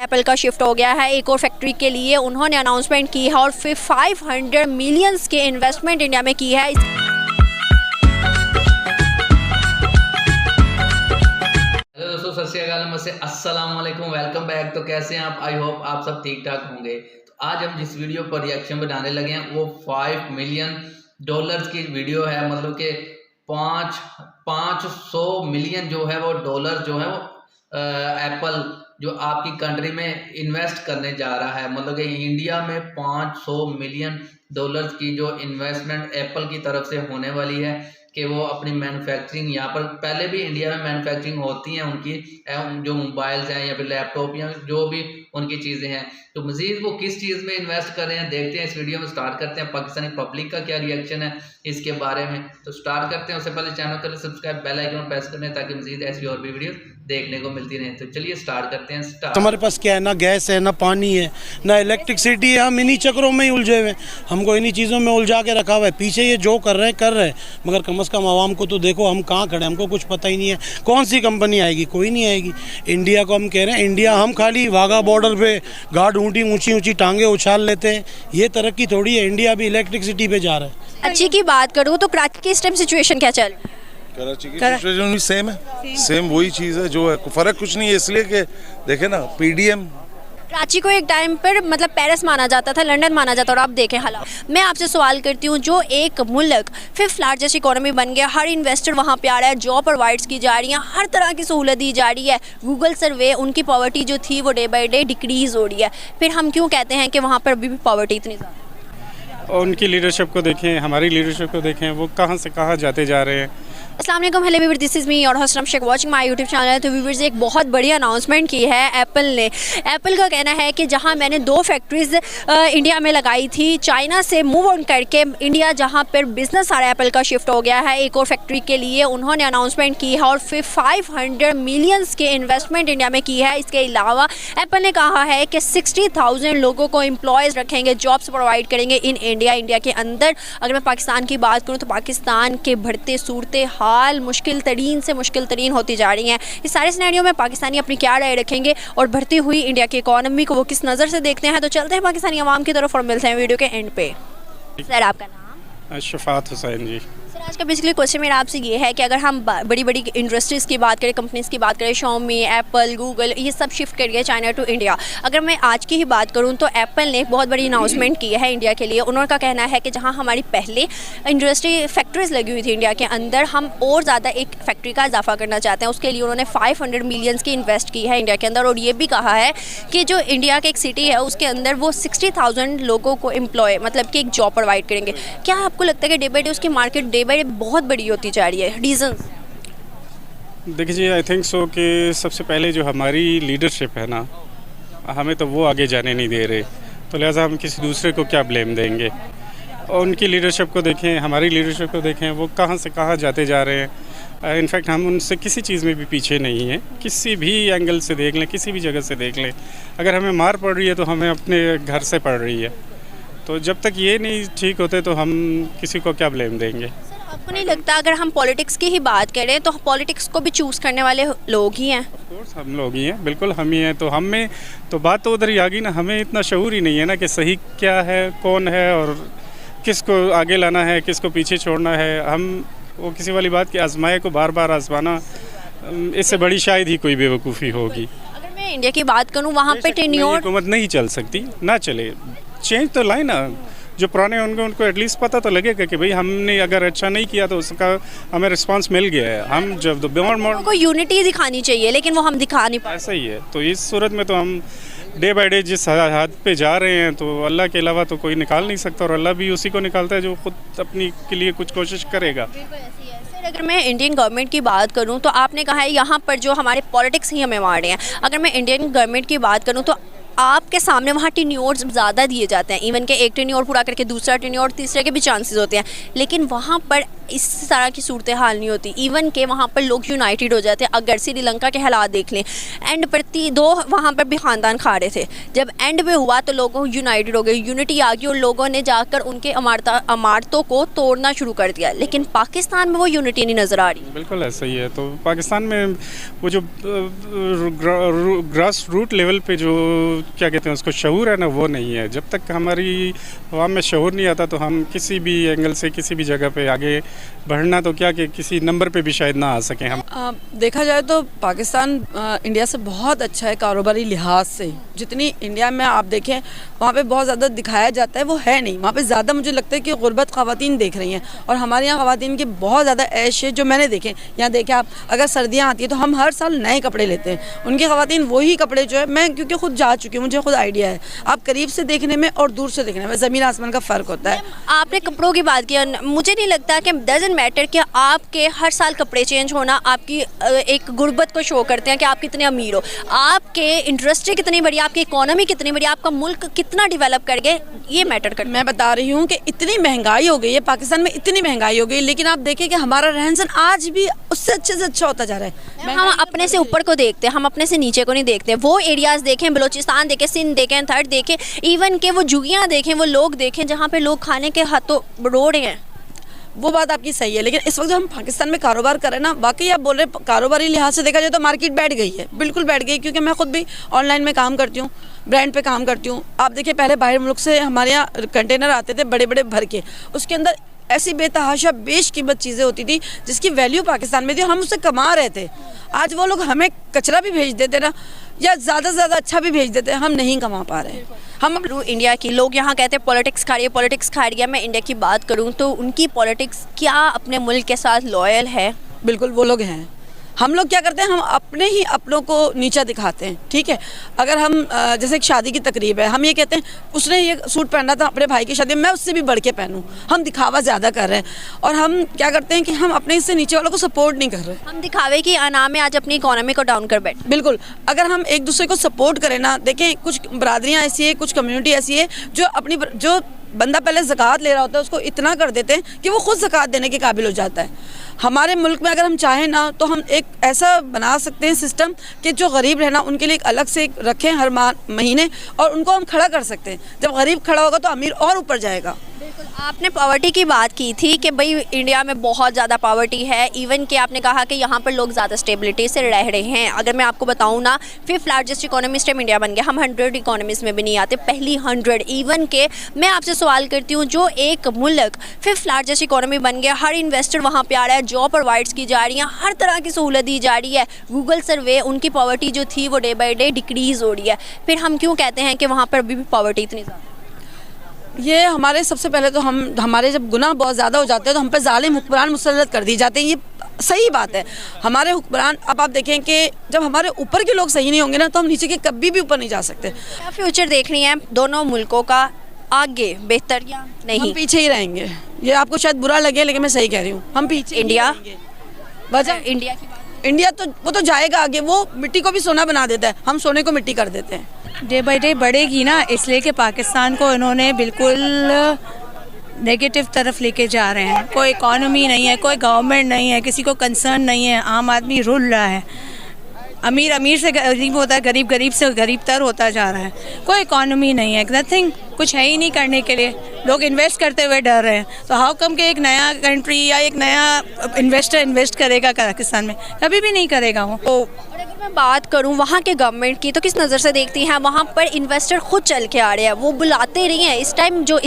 Apple का shift हो गया है एक और फैक्ट्री के लिए, उन्होंने अनाउंसमेंट की है और फिर 500 मिलियंस के इन्वेस्टमेंट इंडिया में की है। हेलो दोस्तों, सत श्री अकाल, नमस्ते, अस्सलाम वालेकुम, वेलकम बैक। तो कैसे हैं आप? आई होप आप सब ठीक ठाक होंगे। तो आज हम जिस वीडियो पर रिएक्शन बनाने लगे हैं वो $5 मिलियन की वीडियो है। मतलब कि 500 मिलियन जो है वो डॉलर जो है वो एप्पल जो आपकी कंट्री में इन्वेस्ट करने जा रहा है। मतलब कि इंडिया में 500 मिलियन डॉलर की जो इन्वेस्टमेंट एप्पल की तरफ से होने वाली है कि वो अपनी मैन्युफैक्चरिंग यहाँ पर, पहले भी इंडिया में मैन्युफैक्चरिंग होती हैं उनकी, जो मोबाइल्स हैं या फिर लैपटॉप या जो भी उनकी चीज़ें हैं। तो मज़ीद वो किस चीज़ में इन्वेस्ट कर रहे हैं देखते हैं। इस वीडियो में स्टार्ट करते हैं। पाकिस्तानी पब्लिक का क्या रिएक्शन है इसके बारे में, तो स्टार्ट करते हैं। उससे पहले चैनल कर सब्सक्राइब, बेल आइकन प्रेस करें ताकि मज़ीद ऐसी और भी वीडियो देखने को मिलती रहे। तो चलिए स्टार्ट करते हैं। हमारे पास क्या है, ना गैस है, ना पानी है, ना इलेक्ट्रिसिटी है। हम इन्हीं चक्रों में ही उलझे हुए हैं। हमको इन्हीं चीज़ों में उलझा के रखा हुआ है। पीछे ये जो कर रहे हैं मगर कम से कम आवाम को तो देखो हम कहाँ खड़े हैं। हमको कुछ पता ही नहीं है कौन सी कंपनी आएगी, कोई नहीं आएगी। इंडिया को हम कह रहे हैं, इंडिया हम खाली वाघा बॉर्डर पे गार्ड ऊंची ऊंची टांगे उछाल लेते हैं। ये तरक्की थोड़ी है। इंडिया भी इलेक्ट्रिसिटी पे जा रहा है। अच्छी की बात करूँ तो कराची की इस टाइम सिचुएशन क्या चल रही है? कराची की सिचुएशन भी सेम है, सेम वही चीज़ है जो है, फ़र्क कुछ नहीं है। इसलिए कि देखे ना, पीडीएम कराची को एक टाइम पर मतलब पेरिस माना जाता था, लंदन माना जाता था, और आप देखें हालात। मैं आपसे सवाल करती हूँ, जो एक मुल्क 5th लार्जेस्ट इकोनॉमी बन गया, हर इन्वेस्टर वहाँ पे आ रहा है, जॉब प्रोवाइड्स की जा रही है, हर तरह की सहूलत दी जा रही है। गूगल सर्वे, उनकी पॉवर्टी जो थी वो डे बाई डे डिक्रीज़ हो रही है। फिर हम क्यों कहते हैं कि वहाँ पर अभी भी पॉवर्टी इतनी ज़्यादा? उनकी लीडरशिप को देखें, हमारी लीडरशिप को देखें, वो कहाँ से कहाँ जाते जा रहे हैं। अस्सलाम वालेकुम, hello viewers, this is me और host Sheikh watching my YouTube channel. तो व्यूअर्स, एक बहुत बड़ी अनाउंसमेंट की है एप्पल ने। एप्पल का कहना है कि जहां मैंने 2 फैक्ट्रीज़ इंडिया में लगाई थी, चाइना से मूव ऑन करके इंडिया जहां पर बिज़नेस आ रहा है, एप्पल का शिफ्ट हो गया है एक और फैक्ट्री के लिए, उन्होंने अनाउंसमेंट की है और फिर 500 मिलियंस के इन्वेस्टमेंट इंडिया में की है। इसके अलावा एप्पल ने कहा है कि 60,000 लोगों को एम्प्लॉयज़ रखेंगे, जॉब्स प्रोवाइड करेंगे इन इंडिया के अंदर। अगर मैं पाकिस्तान की बात करूँ तो पाकिस्तान के बढ़ते सूरते हाल मुश्किल तरीन होती जा रही हैं। इस सारे सिनेरियो में पाकिस्तानी अपनी क्या राय रखेंगे और बढ़ती हुई इंडिया की इकोनॉमी को वो किस नज़र से देखते हैं। तो चलते हैं पाकिस्तानी अवाम की तरफ और मिलते हैं वीडियो के एंड पे। सर, आपका नाम? शफात हुसैन जी। सर, आज का बेसिकली क्वेश्चन मेरा आपसे ये है कि अगर हम बड़ी बड़ी इंडस्ट्रीज़ की बात करें, कंपनीज़ की बात करें, Xiaomi, एप्पल, गूगल, ये सब शिफ्ट कर गए चाइना टू इंडिया। अगर मैं आज की ही बात करूं तो एप्पल ने एक बहुत बड़ी अनाउंसमेंट की है इंडिया के लिए। उन्होंने का कहना है कि जहां हमारी पहले इंडस्ट्री फैक्ट्रीज लगी हुई थी इंडिया के अंदर, हम और ज़्यादा एक फैक्ट्री का इजाफा करना चाहते हैं। उसके लिए उन्होंने 500 मिलियंस की इन्वेस्ट की है इंडिया के अंदर, और ये भी कहा है कि जो इंडिया की एक सिटी है उसके अंदर वो 60,000 लोगों को एम्प्लॉय, मतलब कि एक जॉब प्रोवाइड करेंगे। क्या आपको लगता है कि डे बाई डे उसकी मार्केट डे बाई डे बहुत बड़ी होती जा रही है? रीज़न देखिए जी, आई थिंक सो कि सबसे पहले जो हमारी लीडरशिप है ना, हमें तो वो आगे जाने नहीं दे रहे, तो लिहाजा हम किसी दूसरे को क्या ब्लेम देंगे। और उनकी लीडरशिप को देखें, हमारी लीडरशिप को देखें, वो कहाँ से कहाँ जाते जा रहे हैं। इनफैक्ट हम उनसे किसी चीज़ में भी पीछे नहीं हैं। किसी भी एंगल से देख लें, किसी भी जगह से देख लें, अगर हमें मार पड़ रही है तो हमें अपने घर से पड़ रही है। तो जब तक ये नहीं ठीक होते तो हम किसी को क्या ब्लेम देंगे। आपको नहीं लगता अगर हम पॉलिटिक्स की ही बात करें तो पॉलिटिक्स को भी चूज़ करने वाले लोग ही हैं? ऑफ कोर्स हम लोग ही हैं, बिल्कुल हम ही हैं। तो हम में तो बात तो उधर ही आ गई ना, हमें इतना शऊर ही नहीं है ना कि सही क्या है, कौन है और किसको आगे लाना है, किसको पीछे छोड़ना है। हम वो किसी वाली बात की आजमाए को बार बार आजमाना, इससे बड़ी शायद ही कोई बेवकूफ़ी होगी। अगर मैं इंडिया की बात करूँ, वहाँ पे टेन्योर हुकूमत नहीं चल सकती, ना चले, चेंज तो लाए ना। जो पुराने होंगे उनको एटलीस्ट पता तो लगेगा कि भाई हमने अगर अच्छा नहीं किया तो उसका हमें रिस्पांस मिल गया है। हम जब को यूनिटी दिखानी चाहिए, लेकिन वो हम दिखा नहीं पाते। ऐसा ही है। तो इस सूरत में तो हम डे बाय डे जिस हाथ पे जा रहे हैं, तो अल्लाह के अलावा तो कोई निकाल नहीं सकता, और अल्लाह भी उसी को निकालता है जो खुद अपनी के लिए कुछ कोशिश करेगा। अगर मैं इंडियन गवर्नमेंट की बात करूं तो आपने कहा है यहाँ पर जो हमारे पॉलिटिक्स ही हमें मार रहे हैं। अगर मैं इंडियन गवर्नमेंट की बात करूं तो आपके सामने वहाँ टेन्योर्स ज़्यादा दिए जाते हैं, इवन के एक टेन्योर पूरा करके दूसरा टेन्योर, तीसरे के भी चांसेस होते हैं, लेकिन वहाँ पर इस तरह की सूरत हाल नहीं होती। इवन के वहाँ पर लोग यूनाइटेड हो जाते। अगर श्रीलंका के हालात देख लें, एंड पर दो वहाँ पर भी ख़ानदान खा रहे थे, जब एंड में हुआ तो लोगों यूनाइटेड हो गए, यूनिटी आ गई और लोगों ने जाकर उनके इमारतों को तोड़ना शुरू कर दिया। लेकिन पाकिस्तान में वो यूनिटी नहीं नज़र आ रही। बिल्कुल ऐसा ही है। तो पाकिस्तान में वो जो ग्रास रूट लेवल पे जो क्या कहते हैं उसको शऊर है ना, वो नहीं है। जब तक हमारी अवाम में शऊर नहीं आता तो हम किसी भी एंगल से किसी भी जगह पे आगे बढ़ना तो क्या कि किसी नंबर पे भी शायद ना आ सकें हम। देखा जाए तो पाकिस्तान इंडिया से बहुत अच्छा है कारोबारी लिहाज से। जितनी इंडिया में आप देखें वहाँ पे बहुत ज़्यादा दिखाया जाता है वो है नहीं। वहाँ पे ज़्यादा मुझे लगता है कि गुर्बत ख़वातीन देख रही हैं, और हमारे यहाँ ख़वातीन की बहुत ज़्यादा ऐश है जो मैंने देखे। यहाँ देखें आप, अगर सर्दियाँ आती है तो हम हर साल नए कपड़े लेते हैं। उनकी ख़वातीन वही कपड़े जो है, मैं क्योंकि खुद जा चुकी हूँ, मुझे खुद आइडिया है। आप करीब से देखने में और दूर से देखने में ज़मीन आसमान का फ़र्क होता है। आपने कपड़ों की बात किया, मुझे नहीं लगता कि डजंट मैटर कि आपके हर साल कपड़े चेंज होना आपकी एक गुर्बत को शो करते हैं कि आप कितने अमीर हो। आपके इंडस्ट्री कितनी बड़ी, आपकी इकोनॉमी कितनी बड़ी, आपका मुल्क कितना डेवलप कर गए, ये मैटर करता है। मैं बता रही हूँ कि इतनी महंगाई हो गई है पाकिस्तान में, इतनी महंगाई हो गई, लेकिन आप देखें कि हमारा रहन सहन आज भी उससे अच्छे से अच्छा होता जा रहा है। हम अपने से ऊपर को देखते हैं, हम अपने से नीचे को नहीं देखते। वो एरियाज़ देखें, बलूचिस्तान देखें, सिंध देखें, थर्ड देखें, इवन के वो जुगियाँ देखें, वो लोग देखें जहाँ पे लोग खाने के हाथों रो रहे हैं। वो बात आपकी सही है, लेकिन इस वक्त जो हम पाकिस्तान में कारोबार कर रहे हैं ना, वाकई आप बोल रहे कारोबारी लिहाज से देखा जाए तो मार्केट बैठ गई है, बिल्कुल बैठ गई। क्योंकि मैं खुद भी ऑनलाइन में काम करती हूँ, ब्रांड पे काम करती हूँ। आप देखिए पहले बाहर मुल्क से हमारे यहाँ कंटेनर आते थे बड़े बड़े भर के, उसके अंदर ऐसी बेतहाशा बेशकीमत चीज़ें होती थी जिसकी वैल्यू पाकिस्तान में थी, हम उससे कमा रहे थे। आज वो लोग हमें कचरा भी भेज देते ना, या ज़्यादा से ज़्यादा अच्छा भी भेज देते, हम नहीं कमा पा रहे। हम इंडिया की लोग यहाँ कहते हैं पॉलिटिक्स खा रही है, पॉलिटिक्स खा रही है। मैं इंडिया की बात करूँ तो उनकी पॉलिटिक्स क्या अपने मुल्क के साथ लॉयल है? बिल्कुल वो लोग हैं। हम लोग क्या करते हैं, हम अपने ही अपनों को नीचा दिखाते हैं। ठीक है, अगर हम जैसे एक शादी की तकरीब है, हम ये कहते हैं उसने ये सूट पहना था अपने भाई की शादी में, मैं उससे भी बढ़ के पहनूं। हम दिखावा ज़्यादा कर रहे हैं, और हम क्या करते हैं कि हम अपने इससे नीचे वालों को सपोर्ट नहीं कर रहे। हम दिखावे की अनाम में आज अपनी इकोनॉमी को डाउन कर बैठे। बिल्कुल, अगर हम एक दूसरे को सपोर्ट करें ना, देखें कुछ बरादरियाँ ऐसी है, कुछ कम्युनिटी ऐसी है जो बंदा पहले ज़कात ले रहा होता है उसको इतना कर देते हैं कि वो खुद ज़कात देने के काबिल हो जाता है। हमारे मुल्क में अगर हम चाहें ना तो हम एक ऐसा बना सकते हैं सिस्टम कि जो गरीब रहना उनके लिए एक अलग से रखें हर महीने, और उनको हम खड़ा कर सकते हैं। जब गरीब खड़ा होगा तो अमीर और ऊपर जाएगा। बिल्कुल, आपने पॉवर्टी की बात की थी कि भाई इंडिया में बहुत ज़्यादा पॉवर्टी है। इवन कि आपने कहा कि यहाँ पर लोग ज़्यादा स्टेबिलिटी से रह रहे हैं। अगर मैं आपको बताऊँ ना, 5th largest economist time India बन गया। हम 100 इकोनॉमिस्ट में भी नहीं आते, पहली 100। इवन के मैं आपसे सवाल करती हूँ, जो एक मुल्क 5th लार्जेस्ट इकोनॉमी बन गया, हर इन्वेस्टर वहाँ पे आ रहा है, जॉब प्रोवाइड्स की जा रही है, हर तरह की सहूलत दी जा रही है। गूगल सर्वे, उनकी पॉवर्टी जो थी वो डे बाई डे डिक्रीज़ हो रही है। फिर हम क्यों कहते हैं कि वहाँ पर अभी भी पॉवर्टी इतनी ज़्यादा? ये हमारे सबसे पहले तो हमारे जब गुनाह बहुत ज़्यादा हो जाते हैं तो हम पे जालिम हुक्मरान मुसल्लत कर दिए जाते हैं। ये सही बात है। हमारे हुक्मरान, अब आप देखें कि जब हमारे ऊपर के लोग सही नहीं होंगे ना तो हम नीचे के कभी भी ऊपर नहीं जा सकते। क्या फ्यूचर देख रही हैं दोनों मुल्कों का, आगे बेहतर या नहीं? हम पीछे ही रहेंगे। ये आपको शायद बुरा लगे लेकिन मैं सही कह रही हूँ, हम पीछे। इंडिया, वजह इंडिया की बात, इंडिया तो वो तो जाएगा आगे, वो मिट्टी को भी सोना बना देता है, हम सोने को मिट्टी कर देते हैं। डे बाई डे बढ़ेगी ना, इसलिए कि पाकिस्तान को इन्होंने बिल्कुल नेगेटिव तरफ लेके जा रहे हैं। कोई इकॉनमी नहीं है, कोई गवर्नमेंट नहीं है, किसी को कंसर्न नहीं है, आम आदमी रुल रहा है। अमीर अमीर से गरीब होता है, गरीब गरीब से गरीब तर होता जा रहा है। कोई इकॉनमी नहीं है, नथिंग, कुछ है ही नहीं करने के लिए। लोग इन्वेस्ट करते हुए डर रहे हैं। तो हाउ कम कि एक नया कंट्री या एक नया इन्वेस्टर इन्वेस्ट करेगा पाकिस्तान में? कभी भी नहीं करेगा वो। और अगर मैं बात करूं वहाँ के गवर्नमेंट की, तो किस नज़र से देखती हैं? वहाँ पर इन्वेस्टर खुद चल के आ रहे हैं, वो बुलाते रही हैं। इस टाइम जो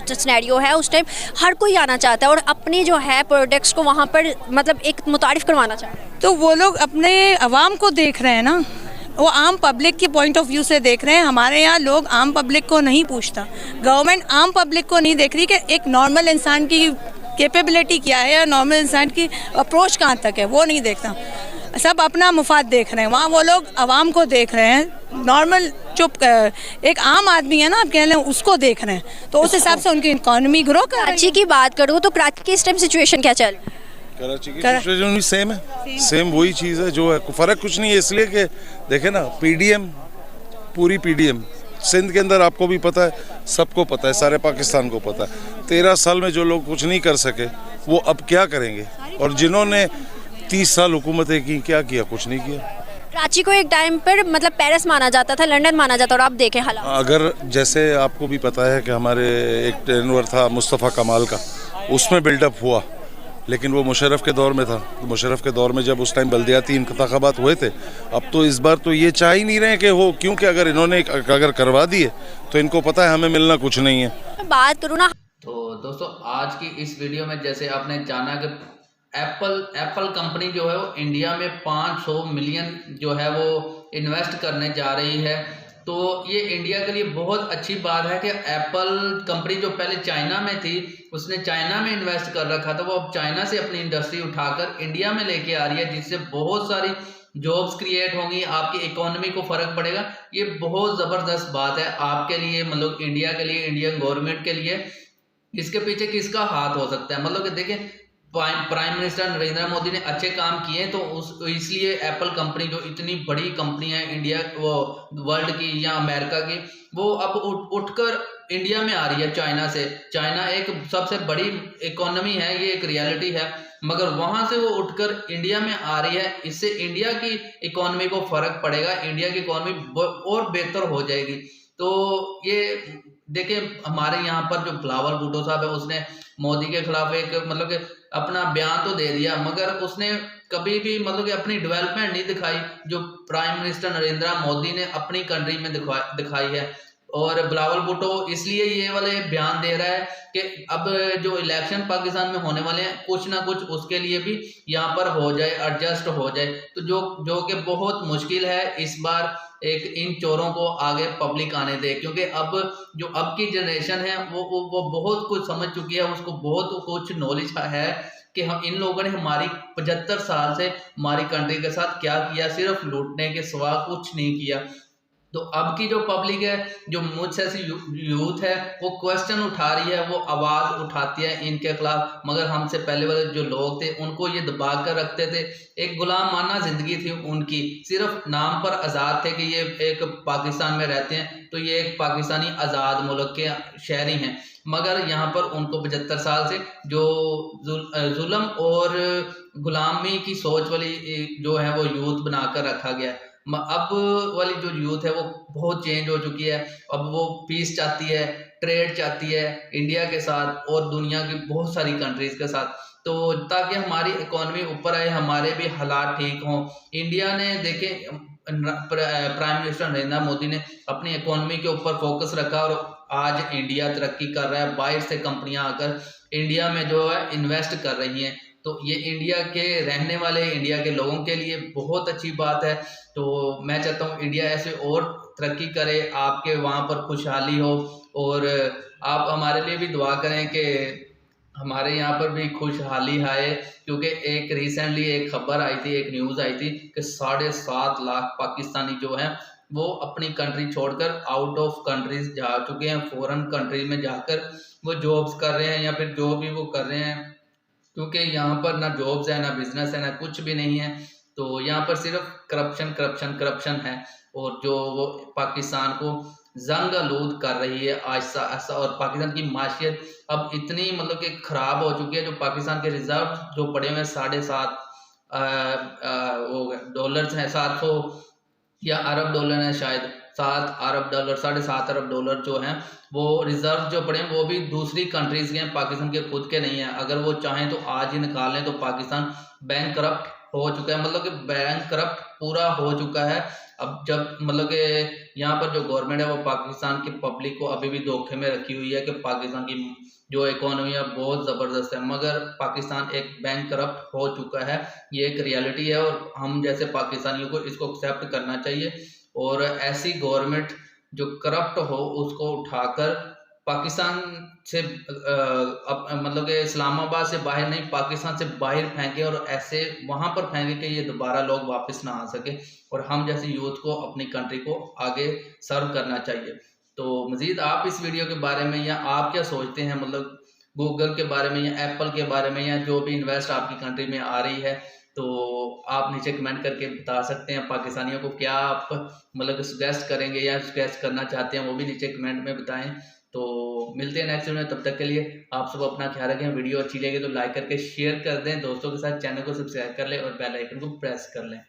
सिनेरियो है, उस टाइम हर कोई आना चाहता है और अपनी जो है प्रोडक्ट्स को वहाँ पर मतलब एक मुतारिफ करवाना चाहता है। तो वो लोग अपने अवाम को देख रहे हैं ना, वो आम पब्लिक की पॉइंट ऑफ व्यू से देख रहे हैं। हमारे यहाँ लोग आम पब्लिक को नहीं पूछता, गवर्नमेंट आम पब्लिक को नहीं देख रही कि एक नॉर्मल इंसान की कैपेबिलिटी क्या है या नॉर्मल इंसान की अप्रोच कहाँ तक है, वो नहीं देखता। सब अपना मुफाद देख रहे हैं। वहाँ वो लोग आवाम को देख रहे हैं, नॉर्मल चुप एक आम आदमी है ना, आप कह लें, उसको देख रहे हैं। तो उस हिसाब से उनकी इकॉनमी ग्रो कर रही है। कराची की बात करूँ तो कराची की इस टाइम सिचुएशन क्या चल रही है? कराची की सिचुएशन भी सेम है, सेम वही चीज़ है जो है, फ़र्क कुछ नहीं है। इसलिए कि देखें ना, पीडीएम, पूरी पीडीएम सिंध के अंदर आपको भी पता है, सबको पता है, सारे पाकिस्तान को पता है। 13 साल में जो लोग कुछ नहीं कर सके वो अब क्या करेंगे? और जिन्होंने 30 साल हुकूमतें की, क्या किया? कुछ नहीं किया। कराची को एक टाइम पर मतलब पेरिस माना जाता था, लंदन माना जाता था, और आप देखें हालात। अगर जैसे आपको भी पता है कि हमारे एक टेनवर था मुस्तफ़ा कमाल का, उसमें बिल्डअप हुआ, लेकिन वो मुशर्रफ के दौर में था। मुशर्रफ के दौर में जब उस टाइम बल्दियाती इंतखाबात हुए थे, अब तो इस बार तो ये चाह ही नहीं रहे कि हो, क्योंकि अगर इन्होंने अगर करवा दिए तो इनको पता है हमें मिलना कुछ नहीं है। बात करूँ ना, तो दोस्तों आज की इस वीडियो में जैसे आपने जाना कि एप्पल कंपनी जो है वो इंडिया में 500 मिलियन जो है वो इन्वेस्ट करने जा रही है। तो ये इंडिया के लिए बहुत अच्छी बात है कि एप्पल कंपनी जो पहले चाइना में थी, उसने चाइना में इन्वेस्ट कर रखा था, वो अब चाइना से अपनी इंडस्ट्री उठाकर इंडिया में लेके आ रही है, जिससे बहुत सारी जॉब्स क्रिएट होंगी, आपकी इकोनॉमी को फर्क पड़ेगा। ये बहुत ज़बरदस्त बात है आपके लिए, मतलब इंडिया के लिए, इंडियन गवर्नमेंट के लिए। इसके पीछे किसका हाथ हो सकता है? मतलब कि देखिए, प्राइम मिनिस्टर नरेंद्र मोदी ने अच्छे काम किए, तो इसलिए एप्पल कंपनी जो इतनी बड़ी कंपनी है इंडिया वो वर्ल्ड की या अमेरिका की, वो अब उठकर इंडिया में आ रही है चाइना से। चाइना एक सबसे बड़ी इकोनॉमी है, ये एक रियलिटी है, मगर वहां से वो उठकर इंडिया में आ रही है। इससे इंडिया की इकोनॉमी को फर्क पड़ेगा, इंडिया की इकोनॉमी और बेहतर हो जाएगी। तो ये देखिए, हमारे यहाँ पर जो बिलावल भुट्टो साहब है, उसने मोदी के खिलाफ एक मतलब कि अपना बयान तो दे दिया, मगर उसने कभी भी मतलब कि अपनी डेवलपमेंट नहीं दिखाई जो प्राइम मिनिस्टर नरेंद्र मोदी ने अपनी कंट्री में दिखाई है। और बिलावल भुट्टो इसलिए ये वाले बयान दे रहा है कि अब जो इलेक्शन पाकिस्तान में होने वाले हैं, कुछ ना कुछ उसके लिए भी यहाँ पर हो जाए, एडजस्ट हो जाए। तो जो कि बहुत मुश्किल है इस बार एक इन चोरों को आगे पब्लिक आने दे, क्योंकि अब जो अब की जनरेशन है वो बहुत कुछ समझ चुकी है, उसको बहुत कुछ नॉलेज है कि हम इन लोगों ने हमारी 75 साल से हमारी कंट्री के साथ क्या किया, सिर्फ लूटने के सिवा कुछ नहीं किया। तो अब की जो पब्लिक है, जो मुझ जैसी यूथ है, वो क्वेश्चन उठा रही है, वो आवाज़ उठाती है इनके खिलाफ। मगर हमसे पहले वाले जो लोग थे उनको ये दबा कर रखते थे, एक गुलाम माना जिंदगी थी उनकी, सिर्फ नाम पर आज़ाद थे कि ये एक पाकिस्तान में रहते हैं, तो ये एक पाकिस्तानी आज़ाद मुल्क के शहरी हैं। मगर यहाँ पर उनको 75 साल से जो जुल्म और गुलामी की सोच वाली जो है वो यूथ बनाकर रखा गया है। अब वाली जो यूथ है वो बहुत चेंज हो चुकी है। अब वो पीस चाहती है, ट्रेड चाहती है इंडिया के साथ और दुनिया की बहुत सारी कंट्रीज के साथ, तो ताकि हमारी इकोनॉमी ऊपर आए, हमारे भी हालात ठीक हों। इंडिया ने देखे, प्राइम मिनिस्टर नरेंद्र मोदी ने अपनी इकोनॉमी के ऊपर फोकस रखा और आज इंडिया तरक्की कर रहा है। बाहर से कंपनियां आकर इंडिया में जो है इन्वेस्ट कर रही हैं, तो ये इंडिया के रहने वाले इंडिया के लोगों के लिए बहुत अच्छी बात है। तो मैं चाहता हूँ इंडिया ऐसे और तरक्की करे, आपके वहाँ पर खुशहाली हो, और आप हमारे लिए भी दुआ करें कि हमारे यहाँ पर भी खुशहाली आए। क्योंकि एक रिसेंटली एक खबर आई थी, एक न्यूज़ आई थी कि 7.5 लाख पाकिस्तानी जो हैं वो अपनी कंट्री छोड़कर आउट ऑफ कंट्रीज जा चुके हैं, फॉरेन कंट्री में जाकर वो जॉब्स कर रहे हैं या फिर जो भी वो कर रहे हैं, क्योंकि यहाँ पर ना जॉब्स है, ना बिजनेस है, ना कुछ भी नहीं है। तो यहाँ पर सिर्फ करप्शन है, और जो वो पाकिस्तान को जंग आलूद कर रही है आहिस्ता आहिस्ता। और पाकिस्तान की माशियत अब इतनी मतलब कि ख़राब हो चुकी है, जो पाकिस्तान के रिजर्व जो पड़े हुए हैं $7.5 डॉलर्स हैं, 700 या अरब डॉलर हैं शायद, $7 अरब डॉलर जो हैं वो रिजर्व जो पड़े हैं, वो भी दूसरी कंट्रीज के हैं, पाकिस्तान के खुद के नहीं हैं। अगर वो चाहें तो आज ही निकाल लें, तो पाकिस्तान बैंक करप्ट हो चुका है, मतलब कि बैंक करप्ट पूरा हो चुका है। अब जब मतलब कि यहाँ पर जो गवर्नमेंट है वो पाकिस्तान की पब्लिक को अभी भी धोखे में रखी हुई है कि पाकिस्तान की जो इकोनॉमी है बहुत ज़बरदस्त है, मगर पाकिस्तान एक बैंक करप्ट हो चुका है। ये एक रियलिटी है और हम जैसे पाकिस्तानियों को इसको एक्सेप्ट करना चाहिए, और ऐसी गवर्नमेंट जो करप्ट हो उसको उठाकर पाकिस्तान से मतलब कि इस्लामाबाद से बाहर नहीं, पाकिस्तान से बाहर फेंके, और ऐसे वहाँ पर फेंके कि ये दोबारा लोग वापस ना आ सके, और हम जैसे यूथ को अपनी कंट्री को आगे सर्व करना चाहिए। तो मज़ीद आप इस वीडियो के बारे में या आप क्या सोचते हैं, मतलब गूगल के बारे में या एप्पल के बारे में या जो भी इन्वेस्ट आपकी कंट्री में आ रही है, तो आप नीचे कमेंट करके बता सकते हैं। पाकिस्तानियों को क्या आप मतलब सजेस्ट करेंगे या सजेस्ट करना चाहते हैं, वो भी नीचे कमेंट में बताएं। तो मिलते हैं नेक्स्ट वीडियो में, तब तक के लिए आप सब अपना ख्याल रखें। वीडियो अच्छी लगे तो लाइक करके शेयर कर दें दोस्तों के साथ, चैनल को सब्सक्राइब कर लें और बेल आइकन को प्रेस कर लें।